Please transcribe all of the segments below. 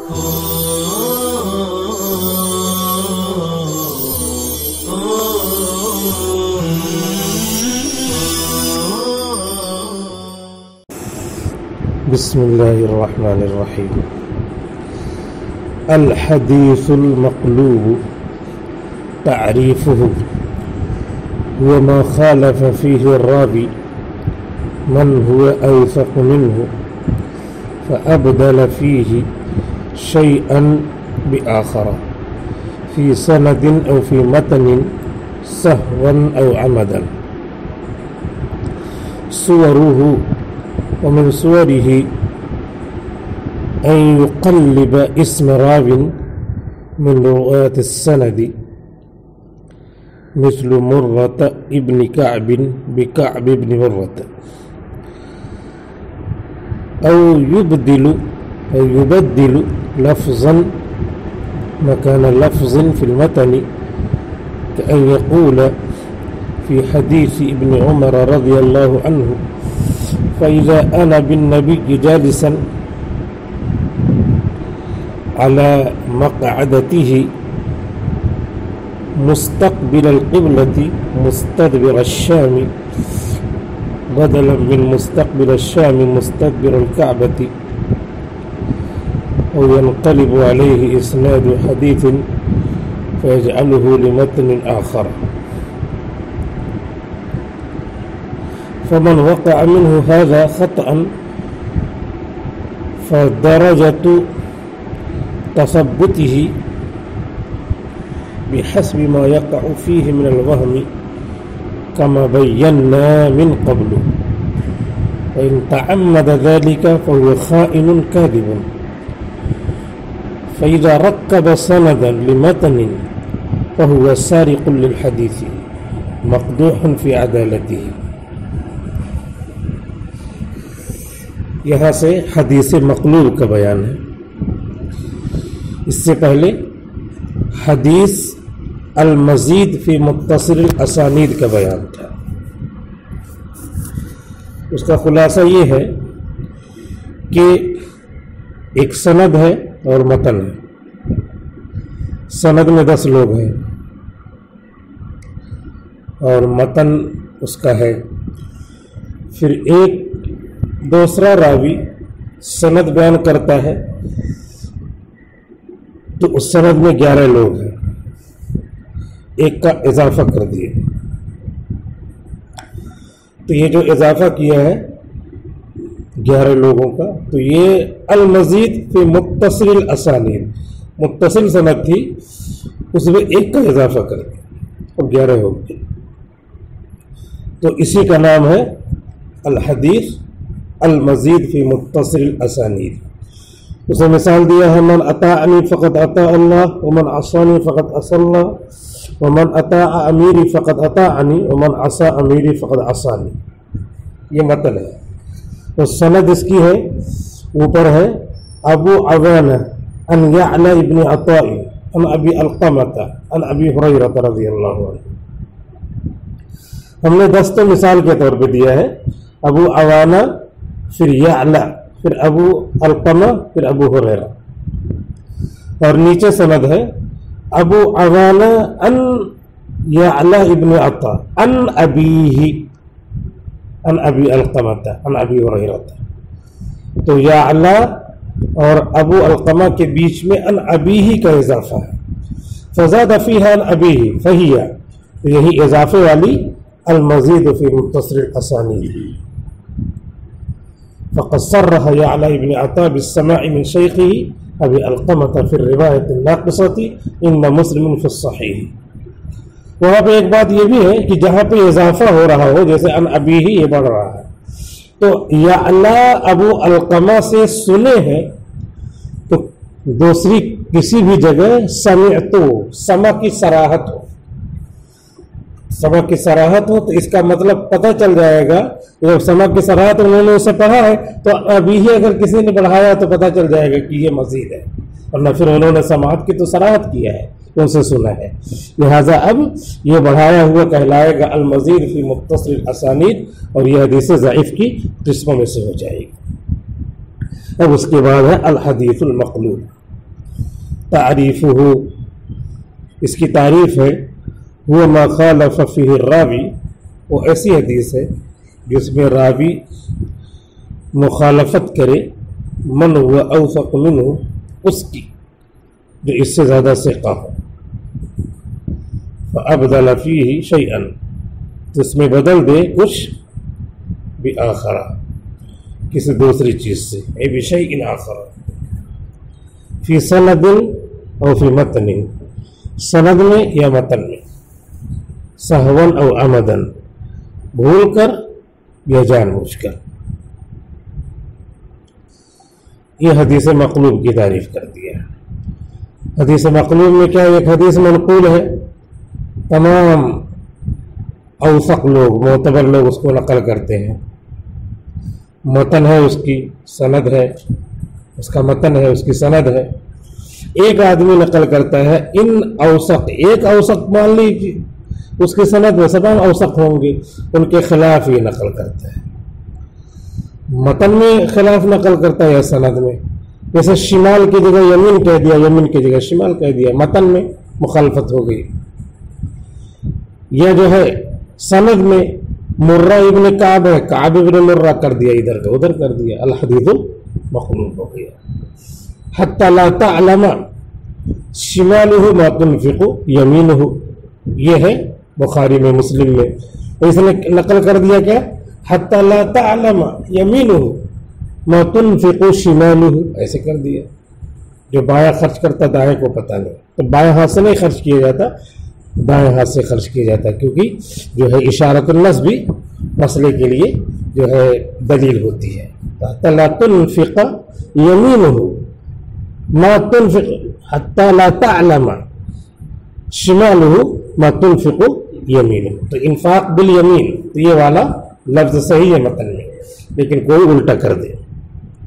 بسم الله الرحمن الرحيم. الحديث المقلوب تعريفه هو ما خالف فيه الراوي من هو أوثق منه فأبدل فيه شيئا بآخر في سند أو في متن سهوا أو عمدا. صوره ومن صوره أن يقلب اسم راو من رواة السند مثل مرة ابن كعب بكعب بن مرة، أو يبدل لفظا مكان لفظ في المتن، كأن يقول في حديث ابن عمر رضي الله عنه: فإذا أنا بالنبي جالسا على مقعدته مستقبل القبلة مستدبر الشام بدلا من مستقبل الشام مستدبر الكعبة، أو ينقلب عليه إسناد حديث فيجعله لمتن آخر. فمن وقع منه هذا خطأ فدرجة تثبته بحسب ما يقع فيه من الوهم كما بينا من قبل، وإن تعمد ذلك فهو خائن كاذب. فإذا ركب سندا لمتن فهو سارق للحديث مقدوح في عدالته. یہاں سے حدیث مقلوب کا بیان ہے. اس سے پہلے حدیث المزید فی متصل الاسانید کا بیان تھا. اس کا خلاصہ یہ ہے کہ ایک سند ہے اور متن ہے. سند میں 10 لوگ ہیں اور متن اس کا ہے. پھر ایک دوسرا راوی سند بیان کرتا ہے تو اس سند میں 11 لوگ ہیں، ایک کا اضافہ کر دیا. تو یہ جو اضافہ کیا ہے 11 لوگوں کا، تو یہ المزید فی متصل الاسانید، متصل سند تھی اس میں ایک کا اضافہ کر دیا اور 11 ہو گئے. تو اسی کا نام ہے الحدیث المزید فی متصل الاسانید. اسے مثال دیا ہے: من اطاعنی فقد اطاع اللہ، ومن عصانی فقد عصى اللہ، ومن اطاع امیری فقد اطاعنی، ومن عصى امیری فقد عصانی. یہ متن ہے. تو سند اس کی ہے اوپر ہے ابو عوانہ عن یعلا ابن عطاء عن ابی القمۃ عن ابی ہریرہ رضی اللہ عنہ. ہم نے 10 تو مثال کے طور پہ دیا ہے: ابو عوانہ، پھر یعلا، پھر ابو القمہ، پھر ابو ہریرہ. اور نیچے سند ہے ابو عوانہ ان یعلا ابن عطاء ان ابیہ ان ابی القمہ ان ابی ہریرہ. تو یعلا اور ابو القمہ کے بیچ میں ان ابیہ کا اضافہ ہے. فزاد فیہا ان ابیہ فہی، یہی اضافے والی المزید فی متصل الاسانید. فقد صرح يعلى ابن عطاء بالسماع من شيخه ابي القمة في الرواية الناقصة ان مسلم في الصحيح. وہاں پہ ایک بات یہ بھی ہے کہ جہاں پہ اضافہ ہو رہا ہو، جیسے ان ابی ہی یہ بڑھ رہا ہے، تو یعلا ابو القمہ سے سنے ہیں، تو دوسری کسی بھی جگہ سمعتو، سمع کی صراحت ہو، سمع کی صراحت ہو تو اس کا مطلب پتہ چل جائے گا. جب سمع کی صراحت انہوں نے اسے پڑھا ہے تو ابھی ہی اگر کسی نے پڑھایا تو پتہ چل جائے گا کہ یہ مزید ہے، ورنہ پھر انہوں نے سماعت کی تو صراحت کیا ہے، ان سے سنا ہے. لہذا اب یہ بڑھایا ہوا کہلائے گا المزید فی متصل الاسانید، اور یہ حدیث ضعیف کی قسموں میں سے ہو جائے گی. اب اس کے بعد ہے الحدیث المقلوب. تعریفہ، اس کی تعریف ہے وہ ما خالف فیہ الراوی، وہ ایسی حدیث ہے جس میں راوی مخالفت کرے من ہوا اوثق منہ، اس کی جو اس سے زیادہ ثقہ ہو، فابدل فیہ شیئا، جس میں بدل دے کچھ بآخر، کسی دوسری چیز سے، اے بشیء آخر، فی سند او فی متن، سند میں یا متن میں، سہون او عمدن، بھول کر یا جان بوجھ کر۔ یہ حدیث مقلوب کی تعریف کر دیا۔ حدیث مقلوب میں کیا، ایک حدیث منقول ہے، تمام اوثق لوگ، معتبر لوگ اس کو نقل کرتے ہیں، متن ہے اس کی، سند ہے اس کا، متن ہے اس کی، سند ہے، ایک آدمی نقل کرتا ہے ان اوثق، ایک اوثق مان لیجیے، اس کی سند میں تمام اوثق ہوں گے، ان کے خلاف یہ نقل کرتا ہے، متن میں خلاف نقل کرتا ہے یا سند میں، جیسے شمال کی جگہ یمین کہہ دیا، یمین کی جگہ شمال کہہ دیا، متن میں مخالفت ہو گئی۔ یہ جو ہے سند میں مرہ ابن کعب ہے، کعب ابن مرہ کر دیا، ادھر کا ادھر کر دیا، الحدیث مقلوب ہو گیا۔ حتی لا تعلم شمالہ ما تنفق یمینہ، یہ ہے بخاری میں، مسلم میں، اس نے نقل کر دیا کیا، حتی لا تعلم یمینہ ما تنفق شمالہ، ایسے کر دیا، جو بایاں خرچ کرتا دائیں کو پتہ نہیں، تو بایاں ہاتھ سے نہیں خرچ کیا جاتا، دائیں ہاتھ سے خرچ کیا جاتا، کیونکہ جو ہے اشارۃ النصب بھی مسئلے کے لیے جو ہے دلیل ہوتی ہے۔ حتی لا تنفق یمینہ ما تنفق، حتی لا تعلم شمالہ ما تنفق یمینہ، تو انفاق بالیمین، تو یہ والا لفظ صحیح ہے متن میں، لیکن کوئی الٹا کر دے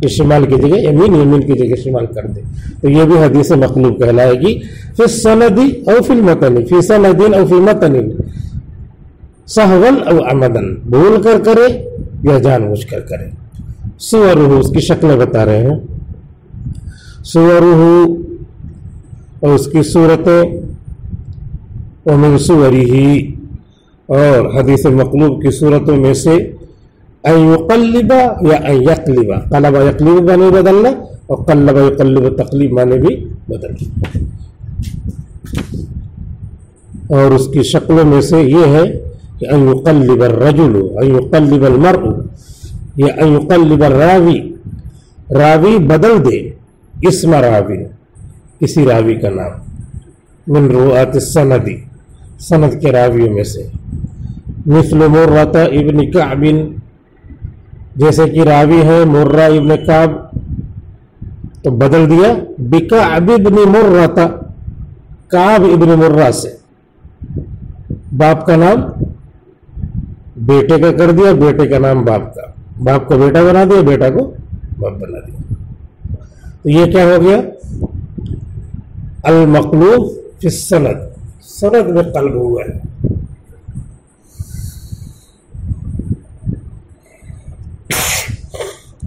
کہ شمال کی جگہ یمین، یمین کی جگہ شمال کر دے، تو یہ بھی حدیث مقلوب کہلائے گی۔ فی السند او فی المتن، فی سند او فی متن، سہوا او عمدا، بھول کر کرے یا جان بوجھ کر کرے۔ صورہ، اس کی شکلیں بتا رہے ہیں، صورہ اور اس کی صورتیں، ومن صورہ، اور حدیث مقلوب کی صورتوں میں سے ان یقلب یا ان یقلب، قلب یقلب معنی بدلنا، اور قلب یقلب تقلیب معنی بھی بدلنا، اور اس کی شکلوں میں سے یہ ہے کہ ان یقلب الرجل، ان یقلب المرء، یا ان یقلب الراوی، راوی بدل دے اسم راوی، کسی راوی کا نام، من رواة السند، سند کے راویوں میں سے، مثل مرہ ابن کعب، جیسے کہ راوی ہے مرہ ابن کعب، تو بدل دیا بکعب ابن مرہ، کعب ابن مرہ سے، باپ کا نام بیٹے کا کر دیا، بیٹے کا نام باپ کا، باپ کو بیٹا بنا دیا، بیٹا کو باپ بنا دیا، تو یہ کیا ہو گیا، المقلوب فی السند، سند میں قلب ہوا ہے۔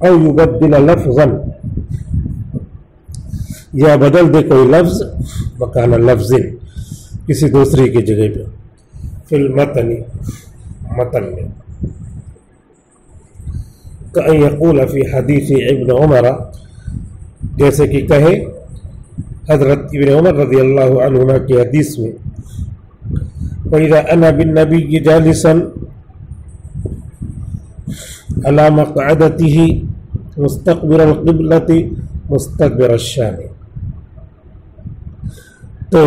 او یبدل لفظا، یا بدل دے کوئی لفظ، مکان لفظ، کسی دوسری کی جگہ پہ، فی المتن، متن میں، کأن یقول فی حدیث ابن عمر، جیسے کہ کہے حضرت ابن عمر رضی اللہ عنہما کی حدیث میں، وَإِذَا أَنَا بِالنَّبِيِّ جَالِسًا عَلَى مَقْعَدَتِهِ مُسْتَقْبِلَ الْقِبْلَةِ مُسْتَدْبِرَ الشَّامِ، تو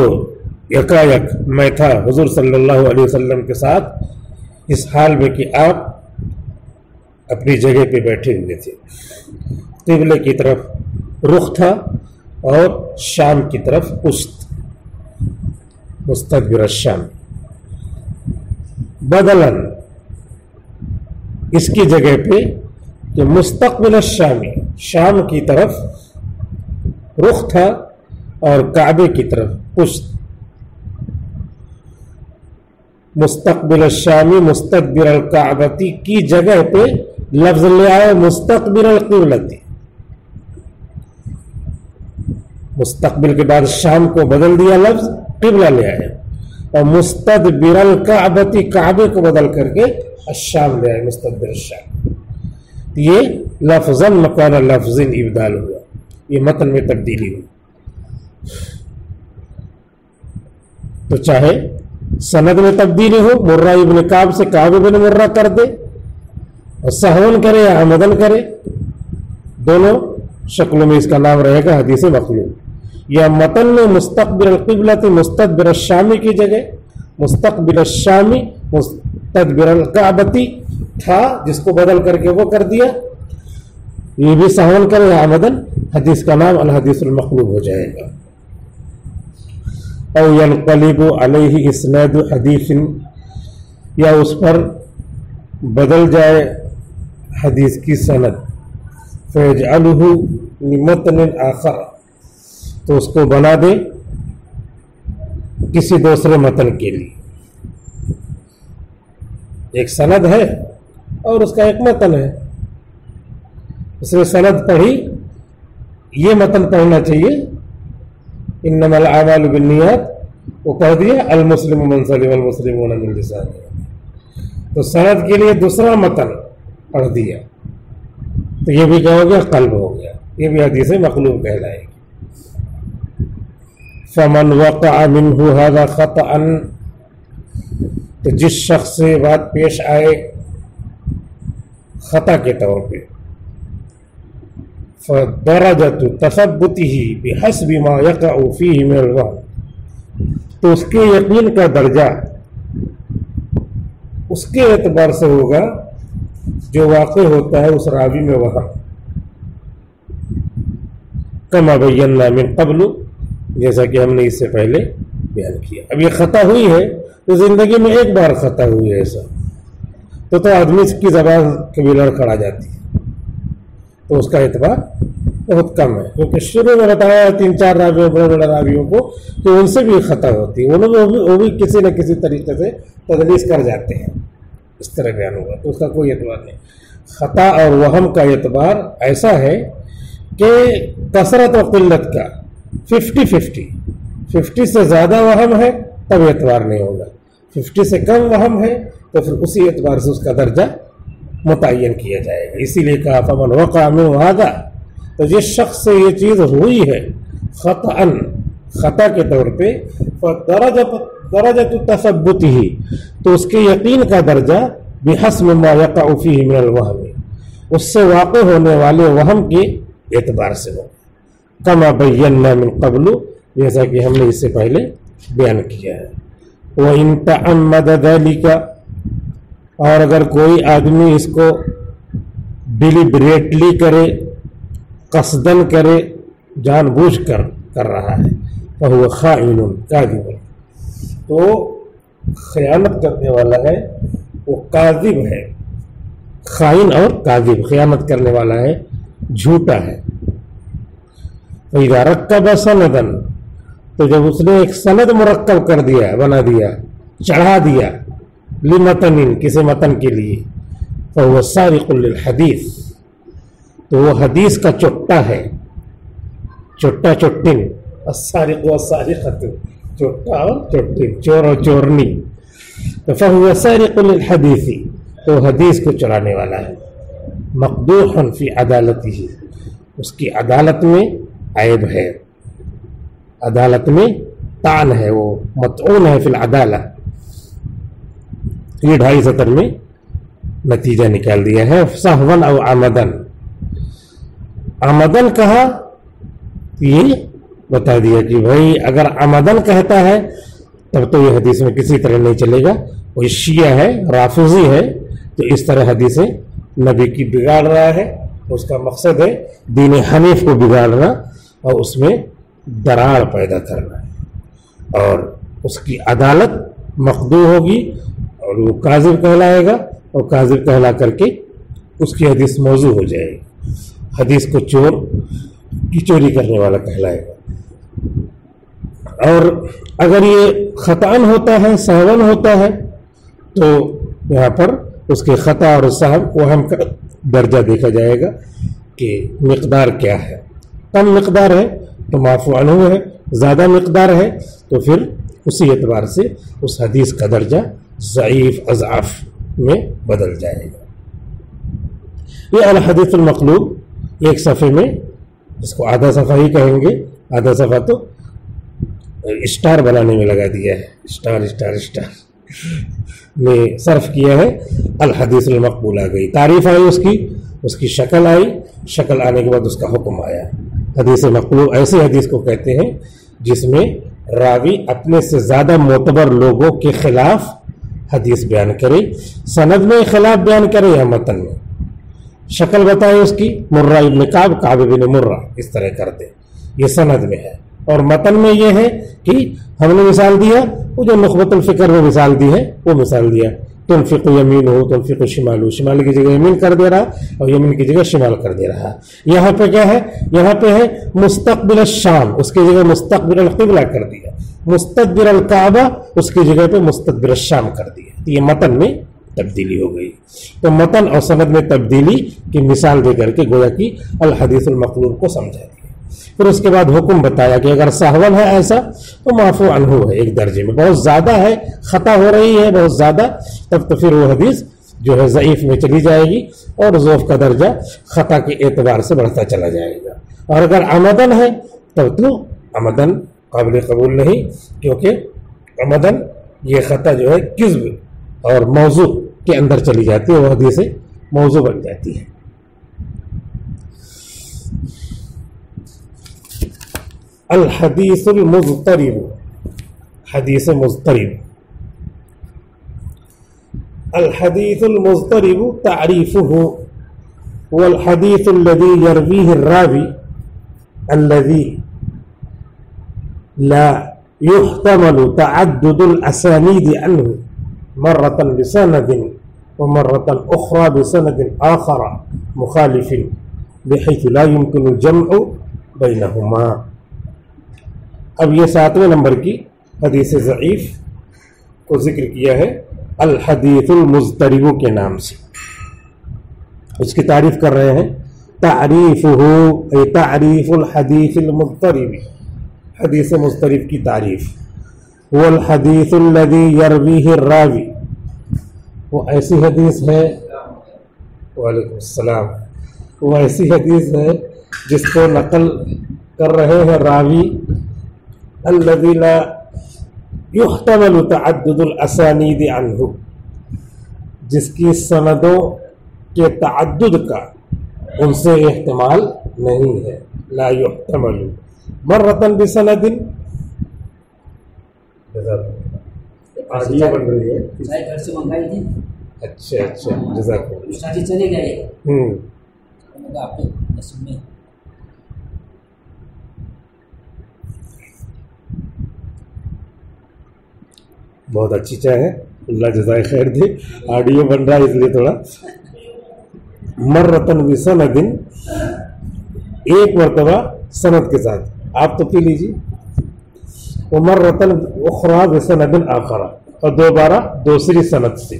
یکایک میں تھا حضور صلی اللہ علیہ وسلم کے ساتھ اس حال میں کہ آپ اپنی جگہ پہ بیٹھے ہوئے تھے، قبلے کی طرف رخ تھا اور شام کی طرف پشت، مستدبر الشام، بدلاً اس کی جگہ پہ کہ مستقبل الشامی، شام کی طرف رخ تھا اور کعبے کی طرف پشت، مستقبل الشامی مستدبر الکعبتی کی جگہ پہ لفظ لے آئے مستقبل القبلتی، مستقبل کے بعد شام کو بدل دیا لفظ، قبلہ لے آئے، اور مستدبر الکعبۃ کعبے کو بدل کر کے الشام لے آئے، مستدبر الشام. یہ لفظاً مکان لفظ ابدال ہوا، یہ متن میں تبدیلی ہوئی. تو چاہے سند میں تبدیلی ہو، مرہ ابن کعب سے کعب ابن مرہ کر دے، اور سہون کرے یا عمدن کرے، دونوں شکلوں میں اس کا نام رہے گا حدیث مقلوب. یا متن میں مستقبل القبلۃ مستدبر الشامی کی جگہ مستقبل الشامی مستدبر الکعبۃ تھا، جس کو بدل کر کے وہ کر دیا، یہ بھی سہون کرے یا عمدن، حدیث کا نام الحدیث المقلوب ہو جائے گا. او ينقلب علیہ اسناد حدیث، یا اس پر بدل جائے حدیث کی سند، فیجعلہ لمتن آخر، تو اس کو بنا دے کسی دوسرے متن کے لیے. ایک سند ہے اور اس کا ایک متن ہے، اس نے سند پڑھی، یہ متن پڑھنا چاہیے انما الاعمال بالنیات، وہ کہہ دیا المسلم من سلم المسلمون من لسانه، تو سند کے لیے دوسرا متن پڑھ دیا، تو یہ بھی کیا ہو گیا؟ قلب ہو گیا، یہ بھی حدیث مقلوب کہلائے گی. فمن وقع منه هذا خطأ، تو جس شخص سے بات پیش آئے خطا کے طور پہ، فدرجة تثبته بحسب ما يقع فيه من الوهم، تو اس کے یقین کا درجہ اس کے اعتبار سے ہوگا جو واقع ہوتا ہے اس راوی میں وہم. کما بینا من قبل، جیسا کہ ہم نے اس سے پہلے بیان کیا. اب یہ خطا ہوئی ہے تو زندگی میں ایک بار خطا ہوئی ہے ایسا، تو آدمی کی زبان کبھی لڑکھڑا جاتی ہے، تو اس کا اعتبار بہت کم ہے. کیونکہ شروع میں بتایا 3-4 راویوں بڑے بڑے راویوں کو کہ ان سے بھی خطا ہوتی ہے، وہ بھی کسی نہ کسی طریقے سے تدلیس کر جاتے ہیں، اس طرح بیان ہوگا، تو اس کا کوئی اعتبار نہیں. خطا اور وہم کا اعتبار ایسا ہے کہ کثرت و قلت کا 50-50 سے زیادہ وہم ہے تب اعتبار نہیں ہوگا، 50 سے کم وہم ہے تو پھر اسی اعتبار سے اس کا درجہ متعین کیا جائے گا. اسی لیے کہا فمن وقع منہ ھذا، تو جس شخص سے یہ چیز ہوئی ہے خطا کے طور پہ، درجۃ تثبتہ، تو اس کے یقین کا درجہ بحسب ما یقع فیہ من الوہم، اس سے واقع ہونے والے وہم کے اعتبار سے ہو. کما بینا من قبل، جیسا کہ ہم نے اس سے پہلے بیان کیا ہے. وَإِن تَعَمَّدَ ذَلِكَ، اور اگر کوئی آدمی اس کو ڈیلیبریٹلی کرے، قصدن کرے، جان بوجھ کر رہا ہے، فَهُوَ خَائِنٌ كَاذِبٌ، تو خیانت کرنے والا ہے، وہ کاذب ہے. خائن اور کاذب، خیانت کرنے والا ہے، جھوٹا ہے. فَإِذَا رَكَّبَ سَنَدًا، تو جب اس نے ایک سند مرکب کر دیا، بنا دیا، چڑھا دیا، لمتن، کسی متن کے لیے، فَهُوَ سَارِقٌ لِلْحَدِيث، تو وہ حدیث کا چٹا ہے، چٹا چٹن، السارق والسارقۃ، چٹا اور چٹن، چور اور چورنی. تو فَهُوَ سَارِقٌ لِلْحَدِيث، تو حدیث کو چرانے والا ہے. مقدوح فی عدالتہ، اس کی عدالت میں عیب ہے، عدالت میں طعن ہے، وہ مطعون ہے فی العدالہ. یہ 2.5 سطر میں نتیجہ نکال دیا ہے. سہون او عمدن، عمدن کہا، یہ بتا دیا کہ بھائی اگر عمدن کہتا ہے تب تو یہ حدیث میں کسی طرح نہیں چلے گا، وہ شیعہ ہے، رافضی ہے، تو اس طرح حدیثیں نبی کی بگاڑ رہا ہے. اس کا مقصد ہے دین حنیف کو بگاڑنا اور اس میں دراڑ پیدا کرنا، اور اس کی عدالت مقدوح ہوگی اور وہ کاذب کہلائے گا، اور کاذب کہلا کر کے اس کی حدیث موضوع ہو جائے گی، حدیث کو چور کی چوری کرنے والا کہلائے گا. اور اگر یہ خطأً ہوتا ہے، سہون ہوتا ہے، تو یہاں پر اس کے خطا اور وہم کا درجہ دیکھا جائے گا کہ مقدار کیا ہے. کم مقدار ہے تو معفو عنہ ہے، زیادہ مقدار ہے تو پھر اسی اعتبار سے اس حدیث کا درجہ ضعیف اضعاف میں بدل جائے گا۔ یہ الحدیث المقلوب ایک صفحے میں، اس کو آدھا صفحہ ہی کہیں گے، آدھا صفحہ تو اسٹار بنانے میں لگا دیا ہے، اسٹار اسٹار اسٹار میں صرف کیا ہے۔ الحدیث المقبول آ گئی، تعریف آئی اس کی شکل آئی، شکل آنے کے بعد اس کا حکم آیا۔ حدیث مقبول ایسے حدیث کو کہتے ہیں جس میں راوی اپنے سے زیادہ معتبر لوگوں کے خلاف حدیث بیان کرے، سند میں خلاف بیان کرے یا متن میں، شکل بتائے اس کی، مرہ ابن کعب، کعب بن مرہ، اس طرح کرتے، یہ سند میں ہے۔ اور متن میں یہ ہے کہ ہم نے مثال دیا، وہ جو نخبۃ الفکر میں مثال دی ہے وہ مثال دیا، تنفق یمین ہو تنفق شمال ہو، شمال کی جگہ یمین کر دے رہا اور یمین کی جگہ شمال کر دے رہا۔ یہاں پہ کیا ہے؟ یہاں پہ ہے مستقبل الشام، اس کی جگہ مستقبل القبلہ کر دیا، مستقبل الکعبہ اس کی جگہ پہ مستقبل الشام کر دیا، یہ متن میں تبدیلی ہو گئی۔ تو متن اور سند میں تبدیلی کی مثال دے کر کے گویا کہ الحدیث المقلوب کو سمجھا دیا۔ پھر اس کے بعد حکم بتایا کہ اگر سہون ہے ایسا تو معفو عنہ ہے، ایک درجے میں بہت زیادہ ہے، خطا ہو رہی ہے بہت زیادہ، تب تو پھر وہ حدیث جو ہے ضعیف میں چلی جائے گی اور ضعف کا درجہ خطا کے اعتبار سے بڑھتا چلا جائے گا۔ اور اگر عمدن ہے تب تو عمدن قابل قبول نہیں، کیونکہ عمدن یہ خطا جو ہے کذب اور موضوع کے اندر چلی جاتی ہے، وہ حدیث موضوع بن جاتی ہے۔ الحدیث المضطرب، حدیث مضطرب۔ الحديث المضطرب تعريفه هو الحديث الذي يرويه الراوي الذي لا يحتمل تعدد الأسانيد عنه مرة بسند ومرة أخرى بسند آخر مخالف بحيث لا يمكن الجمع بينهما۔ اب یہ 7ویں نمبر کی حدیث ضعیف کو ذکر کیا ہے الحدیث المضطرب کے نام سے، اس کی تعریف کر رہے ہیں۔ تعریفہ اے تعریف الحدیث المضطرب، حدیث مضطرب کی تعریف۔ وہ الحدیث الذی یرویہ الراوی، وہ ایسی حدیث ہے، وعلیکم السلام، وہ ایسی حدیث ہے جس کو نقل کر رہے ہیں راوی الذی لا یحتمل تعدد الاسانید عنہ، جس کی سندوں کے تعدد کا ان سے احتمال نہیں ہے، لا یحتمل مرتن بسند، آڈیو بن رہی ہے، گھر سے منگائی تھی۔ اچھا اچھا جزاک اللہ، چلے گئے آپ میں بہت اچھی چائے ہے، اللہ جزائے خیر دے، آڈیو بن رہا ہے اس لیے تھوڑا۔ مرتن بسند، ایک مرتبہ سند کے ساتھ، آپ تو پی لیجیے۔ ومرتن اخرى بسند آخر، اور دوبارہ دوسری سند سے،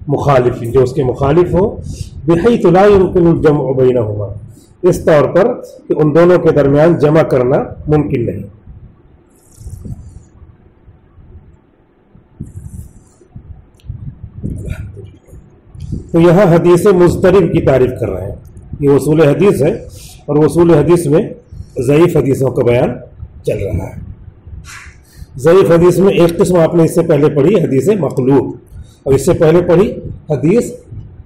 مخالف جو اس کے مخالف ہو، بحیث لا يمكن الجمع بینہما، اس طور پر کہ ان دونوں کے درمیان جمع کرنا ممکن نہیں۔ تو یہاں حدیث مضطرب کی تعریف کر رہے ہیں، یہ اصول حدیث ہے، اور اصول حدیث میں ضعیف حدیثوں کا بیان چل رہا ہے۔ ضعیف حدیث میں ایک قسم آپ نے اس سے پہلے پڑھی حدیث مقلوب، اور اس سے پہلے پڑھی حدیث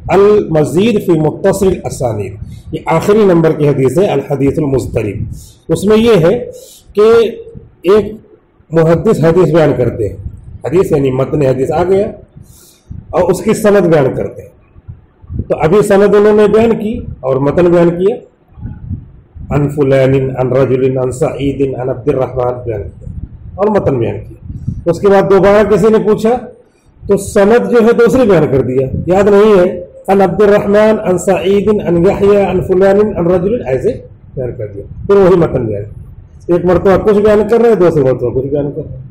المزید فی متصل الاسانید، یہ آخری نمبر کی حدیث ہے الحدیث المضطرب۔ اس میں یہ ہے کہ ایک محدث حدیث بیان کرتے ہیں، حدیث یعنی متن حدیث آ گیا اور اس کی سند بیان کرتے ہیں، تو ابھی سند انہوں نے بیان کی اور متن بیان کیا، عن فلان عن رجل عن سعید عن عبد الرحمن بیان کیا اور متن بیان کیا۔ اس کے بعد دوبارہ کسی نے پوچھا تو سند جو ہے دوسری بیان کر دیا، یاد نہیں ہے، عن عبد الرحمن عن سعید عن یحییٰ عن فلان عن رجل، ایسے بیان کر دیا، پھر وہی متن بیان کیا۔ ایک مرتبہ کچھ بیان کر رہے ہیں، دوسری مرتبہ کچھ بیان کر رہے ہیں،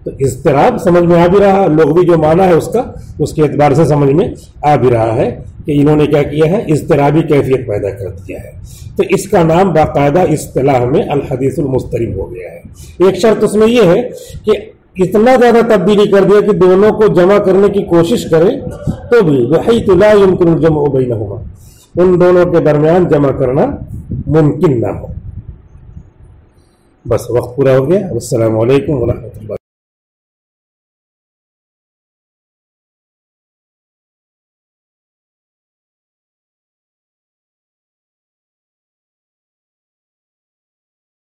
تو اضطراب سمجھ میں آ بھی رہا، لغوی جو معنی ہے اس کا، اس کے اعتبار سے سمجھ میں آ بھی رہا ہے کہ انہوں نے کیا کیا ہے، اضطرابی کیفیت پیدا کر دیا ہے. تو اس کا نام باقاعدہ اصطلاح میں الحدیث المضطرب ہو گیا ہے. ایک شرط اس میں یہ ہے کہ اتنا زیادہ تبدیلی کر دیا کہ دونوں کو جمع کرنے کی کوشش کرے تو بھی بحیث لا يمکن الجمع بینہما، ان دونوں کے درمیان جمع کرنا ممکن نہ ہو. بس وقت پورا ہو گیا. السلام علیکم ورحمۃ اللہ.